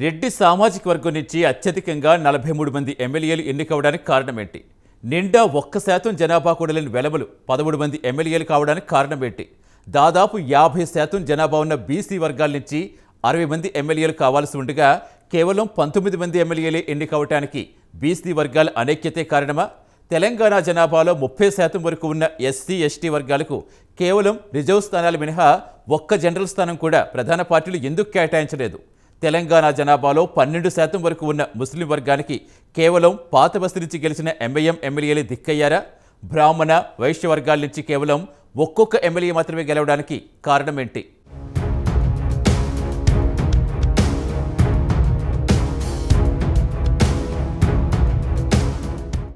రెడ్డి సామాజిక వర్గం నుంచి అత్యధికంగా 43 మంది ఎమ్మెల్యేలు ఎన్నికవడానికి కారణమేంటి? నిండా 1% జనాభా కూడా లేని వెలమలు 13 మంది ఎమ్మెల్యేలు కావడానికి కారణమేంటి? దాదాపు 50% జనాభా ఉన్న బీసీ వర్గాల నుంచి 60 మంది ఎమ్మెల్యేలు కావాల్సి ఉండగా కేవలం 19 మంది ఎమ్మెల్యేలే ఎన్నికవడానికి బీసీ వర్గాల అనైక్యతే కారణమా? తెలంగాణ జనాభాలో 30% వరకు ఉన్న ఎస్సీ ఎస్టీ వర్గాలకు కేవలం రిజర్వ్ స్థానాలు మినహా ఒక్క జనరల్ స్థానం కూడా ప్రధాన పార్టీలు ఎందుకు కేటాయించలేదు? తెలంగాణ జనాభాలో 12% వరకు ఉన్న ముస్లిం వర్గానికి కేవలం పాత బస్తీ నుంచి గెలిచిన ఎంఐఎం ఎమ్మెల్యేలే దిక్కయ్యారా? బ్రాహ్మణ వైశ్య వర్గాల నుంచి కేవలం ఒక్కొక్క ఎమ్మెల్యే మాత్రమే గెలవడానికి కారణమేంటి?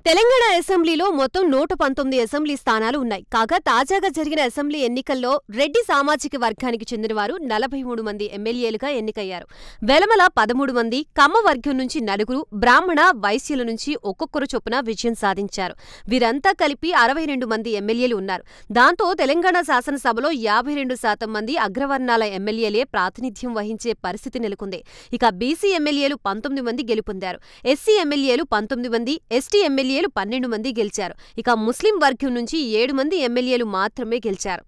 తెలంగాణ అసెంబ్లీలో మొత్తం 119 అసెంబ్లీ స్థానాలు ఉన్నాయి. కాగా తాజాగా జరిగిన అసెంబ్లీ ఎన్నికల్లో రెడ్డి సామాజిక వర్గానికి చెందినవారు 43 మంది ఎమ్మెల్యేలుగా ఎన్నికయ్యారు. వెలమల 13 మంది, కమ్మ వర్గం నుంచి 4, బ్రాహ్మణ వైశ్యుల నుంచి ఒక్కొక్కరు చొప్పున విజయం సాధించారు. వీరంతా కలిపి 62 మంది ఎమ్మెల్యేలు ఉన్నారు. దాంతో తెలంగాణ శాసనసభలో 52% మంది అగ్రవర్ణాల ఎమ్మెల్యేలే ప్రాతినిధ్యం వహించే పరిస్థితి నెలకొంది. ఇక బీసీ ఎమ్మెల్యేలు 19 మంది గెలుపొందారు. ఎస్సీ ఎమ్మెల్యేలు 19 మంది, ఎస్టీ ఎమ్మెల్యేలు 12 మంది గెలిచారు. ఇక ముస్లిం వర్గం నుంచి 7 మంది ఎమ్మెల్యేలు మాత్రమే గెలిచారు.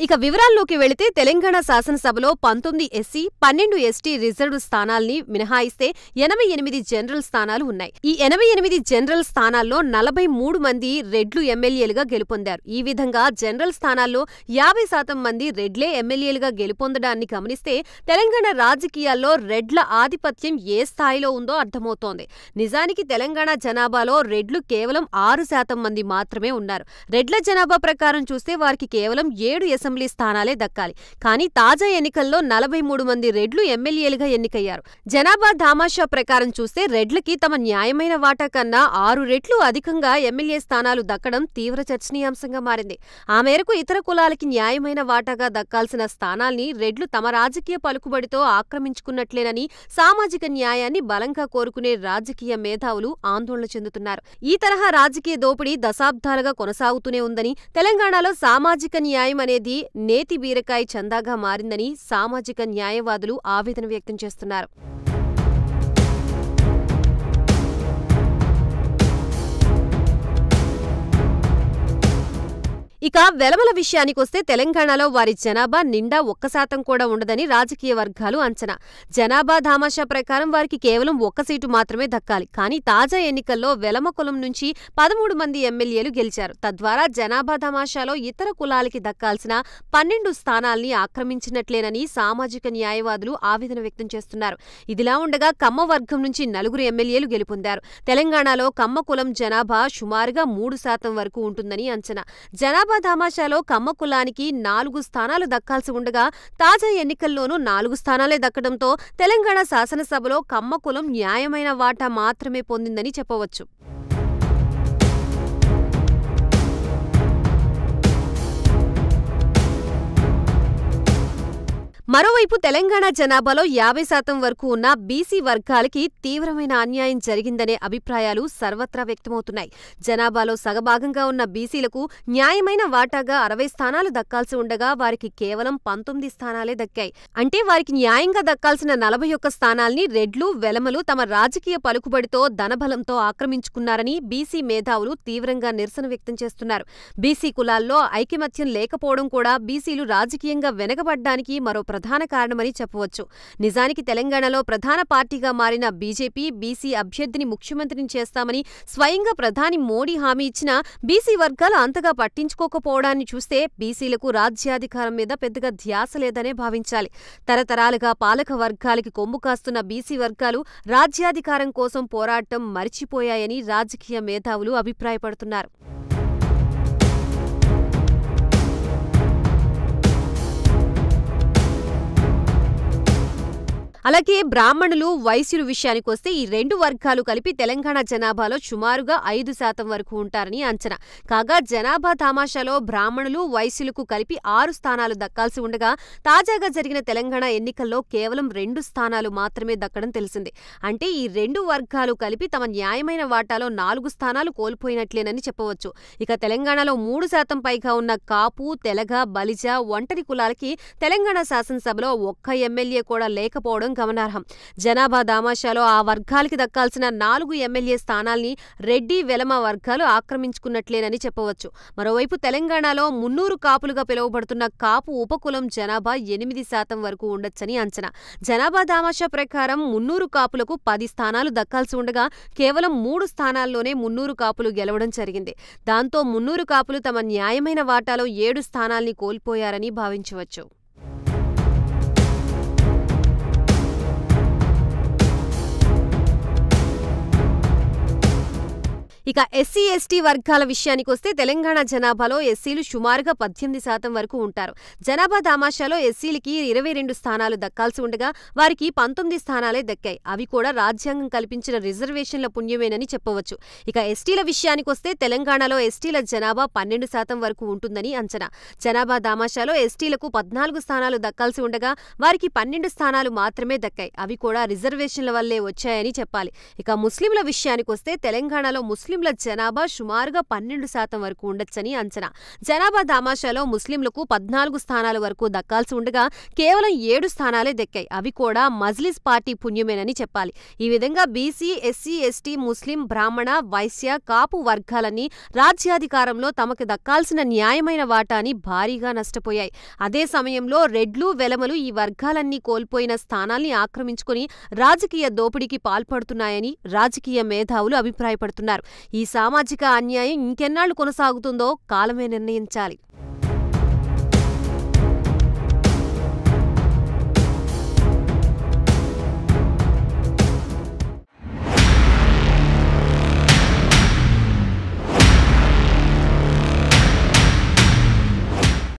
ఇక వివరాల్లోకి వెళితే తెలంగాణ శాసనసభలో 19 ఎస్సీ, 12 ఎస్టీ రిజర్వ్డ్ స్థానాల్ని మినహాయిస్తే 88 జనరల్ స్థానాలు ఉన్నాయి. ఈ 88 జనరల్ స్థానాల్లో 43 మంది రెడ్లు ఎమ్మెల్యేలుగా గెలుపొందారు. ఈ విధంగా జనరల్ స్థానాల్లో 50% మంది రెడ్లే ఎమ్మెల్యేలుగా గెలుపొందడాన్ని గమనిస్తే తెలంగాణ రాజకీయాల్లో రెడ్ల ఆధిపత్యం ఏ స్థాయిలో ఉందో అర్థమవుతోంది. నిజానికి తెలంగాణ జనాభాలో రెడ్లు కేవలం 6% మంది మాత్రమే ఉన్నారు. రెడ్ల జనాభా ప్రకారం చూస్తే వారికి కేవలం 7 అసెంబ్లీ స్థానాలే దక్కాలి. కానీ తాజా ఎన్నికల్లో 43 మంది రెడ్లు ఎమ్మెల్యేలుగా ఎన్నికయ్యారు. జనాభా దామాషా ప్రకారం చూస్తే రెడ్లకి తమ న్యాయమైన వాటా కన్నా 6 రెట్లు అధికంగా ఎమ్మెల్యే స్థానాలు దక్కడం తీవ్ర చర్చనీయాంశంగా మారింది. ఆ మేరకు ఇతర కులాలకి న్యాయమైన వాటాగా దక్కాల్సిన స్థానాల్ని రెడ్లు తమ రాజకీయ పలుకుబడితో ఆక్రమించుకున్నట్లేనని సామాజిక న్యాయాన్ని బలంగా కోరుకునే రాజకీయ మేధావులు ఆందోళన చెందుతున్నారు. ఈ తరహా రాజకీయ దోపిడీ దశాబ్దాలుగా కొనసాగుతూనే ఉందని, తెలంగాణలో సామాజిక న్యాయం అనేది నేతి బీరకాయ చందాగా మారిందని సామాజిక న్యాయవాదులు ఆవేదన వ్యక్తం చేస్తున్నారు. ఇక వెలమల విషయానికొస్తే తెలంగాణలో వారి జనాభా నిండా 1% కూడా ఉండదని రాజకీయ వర్గాలు అంచనా. జనాభా దామాషా ప్రకారం వారికి కేవలం 1 సీటు మాత్రమే దక్కాలి. కానీ తాజా ఎన్నికల్లో వెలమ కులం నుంచి 13 మంది ఎమ్మెల్యేలు గెలిచారు. తద్వారా జనాభా దామాషాలో ఇతర కులాలకి దక్కాల్సిన 12 స్థానాల్ని ఆక్రమించినట్లేనని సామాజిక న్యాయవాదులు ఆవేదన వ్యక్తం చేస్తున్నారు. ఇదిలా ఉండగా కమ్మ వర్గం నుంచి 4 ఎమ్మెల్యేలు గెలుపొందారు. తెలంగాణలో కమ్మ కులం జనాభా సుమారుగా 3% వరకు ఉంటుందని అంచనా. జనాభా దామాషాలో కమ్మ కులానికి 4 స్థానాలు దక్కాల్సి ఉండగా తాజా ఎన్నికల్లోనూ 4 స్థానాలే దక్కడంతో తెలంగాణ శాసనసభలో కమ్మ కులం న్యాయమైన వాటా మాత్రమే పొందిందని చెప్పవచ్చు. మరోవైపు తెలంగాణ జనాభాలో 50% వరకు ఉన్న బీసీ వర్గాలకి తీవ్రమైన అన్యాయం జరిగిందనే అభిప్రాయాలు సర్వత్రా వ్యక్తమవుతున్నాయి. జనాభాలో సగభాగంగా ఉన్న బీసీలకు న్యాయమైన వాటాగా 60 స్థానాలు దక్కాల్సి ఉండగా వారికి కేవలం 19 స్థానాలే దక్కాయి. అంటే వారికి న్యాయంగా దక్కాల్సిన 41 స్థానాల్ని రెడ్లు, వెలమలు తమ రాజకీయ పలుకుబడితో, ధనబలంతో ఆక్రమించుకున్నారని బీసీ మేధావులు తీవ్రంగా నిరసన వ్యక్తం చేస్తున్నారు. బీసీ కులాల్లో ఐకమత్యం లేకపోవడం కూడా బీసీలు రాజకీయంగా వెనకబడ్డానికి మరో ప్రధాన కారణమని చెప్పవచ్చు. నిజానికి తెలంగాణలో ప్రధాన పార్టీగా మారిన బీజేపీ బీసీ అభ్యర్థిని ముఖ్యమంత్రిని చేస్తామని స్వయంగా ప్రధాని మోడీ హామీ ఇచ్చినా బీసీ వర్గాలు అంతగా పట్టించుకోకపోవడాన్ని చూస్తే బీసీలకు రాజ్యాధికారం మీద పెద్దగా ధ్యాస లేదనే భావించాలి. తరతరాలుగా పాలక వర్గాలకి కొమ్ము కాస్తున్న బీసీ వర్గాలు రాజ్యాధికారం కోసం పోరాటం మరిచిపోయాయని రాజకీయ మేధావులు అభిప్రాయపడుతున్నారు. అలాగే బ్రాహ్మణులు, వైశ్యులు విషయానికొస్తే ఈ 2 వర్గాలు కలిపి తెలంగాణ జనాభాలో సుమారుగా 5% వరకు ఉంటారని అంచనా. కాగా జనాభా తామాషాలో బ్రాహ్మణులు, వైశ్యులకు కలిపి 6 స్థానాలు దక్కాల్సి ఉండగా తాజాగా జరిగిన తెలంగాణ ఎన్నికల్లో కేవలం 2 స్థానాలు మాత్రమే దక్కడం తెలిసింది. అంటే ఈ 2 వర్గాలు కలిపి తమ న్యాయమైన వాటాలో 4 స్థానాలు కోల్పోయినట్లేనని చెప్పవచ్చు. ఇక తెలంగాణలో 3% పైగా ఉన్న కాపు, తెలగ, బలిజ, ఒంటరి కులాలకి తెలంగాణ శాసనసభలో ఒక్క ఎమ్మెల్యే కూడా లేకపోవడం గమనార్హం. జనాభా దామాషాలో ఆ వర్గాలకి దక్కాల్సిన 4 ఎమ్మెల్యే స్థానాల్ని రెడ్డి, వెలమ వర్గాలు ఆక్రమించుకున్నట్లేనని చెప్పవచ్చు. మరోవైపు తెలంగాణలో 300 కాపులుగా పిలువబడుతున్న కాపు ఉపకులం జనాభా 8% వరకు ఉండొచ్చని అంచనా. జనాభా దామాషా ప్రకారం 300 కాపులకు 10 స్థానాలు దక్కాల్సి ఉండగా కేవలం 3 స్థానాల్లోనే 300 కాపులు గెలవడం జరిగింది. దాంతో 300 కాపులు తమ న్యాయమైన వాటాలో 7 స్థానాల్ని కోల్పోయారని భావించవచ్చు. ఇక ఎస్సీ, ఎస్టీ వర్గాల విషయానికొస్తే తెలంగాణ జనాభాలో ఎస్సీలు సుమారుగా 18% వరకు ఉంటారు. జనాభా దామాషాలో ఎస్సీలకి 22 స్థానాలు దక్కాల్సి ఉండగా వారికి 19 స్థానాలే దక్కాయి. అవి కూడా రాజ్యాంగం కల్పించిన రిజర్వేషన్ల పుణ్యమేనని చెప్పవచ్చు. ఇక ఎస్టీల విషయానికొస్తే తెలంగాణలో ఎస్టీల జనాభా 12% వరకు ఉంటుందని అంచనా. జనాభా దామాషాలో ఎస్టీలకు 14 స్థానాలు దక్కాల్సి ఉండగా వారికి 12 స్థానాలు మాత్రమే దక్కాయి. అవి కూడా రిజర్వేషన్ల వల్లే వచ్చాయని చెప్పాలి. ఇక ముస్లింల విషయానికొస్తే తెలంగాణలో ముస్లింల జనాభా సుమారుగా 12% వరకు ఉండొచ్చని అంచనా. జనాభా దామాషాలో ముస్లింలకు 14 స్థానాల వరకు దక్కాల్సి ఉండగా కేవలం 7 స్థానాలే దక్కాయి. అవి కూడా మజ్లిస్ పార్టీ పుణ్యమేనని చెప్పాలి. ఈ విధంగా బీసీ, ఎస్సీ, ఎస్టీ, ముస్లిం, బ్రాహ్మణ, వైశ్య, కాపు వర్గాలన్నీ రాజ్యాధికారంలో తమకు దక్కాల్సిన న్యాయమైన వాటాని భారీగా నష్టపోయాయి. అదే సమయంలో రెడ్లు, వెలమలు ఈ వర్గాలన్నీ కోల్పోయిన స్థానాల్ని ఆక్రమించుకుని రాజకీయ దోపిడీకి పాల్పడుతున్నాయని రాజకీయ మేధావులు అభిప్రాయపడుతున్నారు. ఈ సామాజిక అన్యాయం ఇంకెన్నాళ్లు కొనసాగుతుందో కాలమే నిర్ణయించాలి.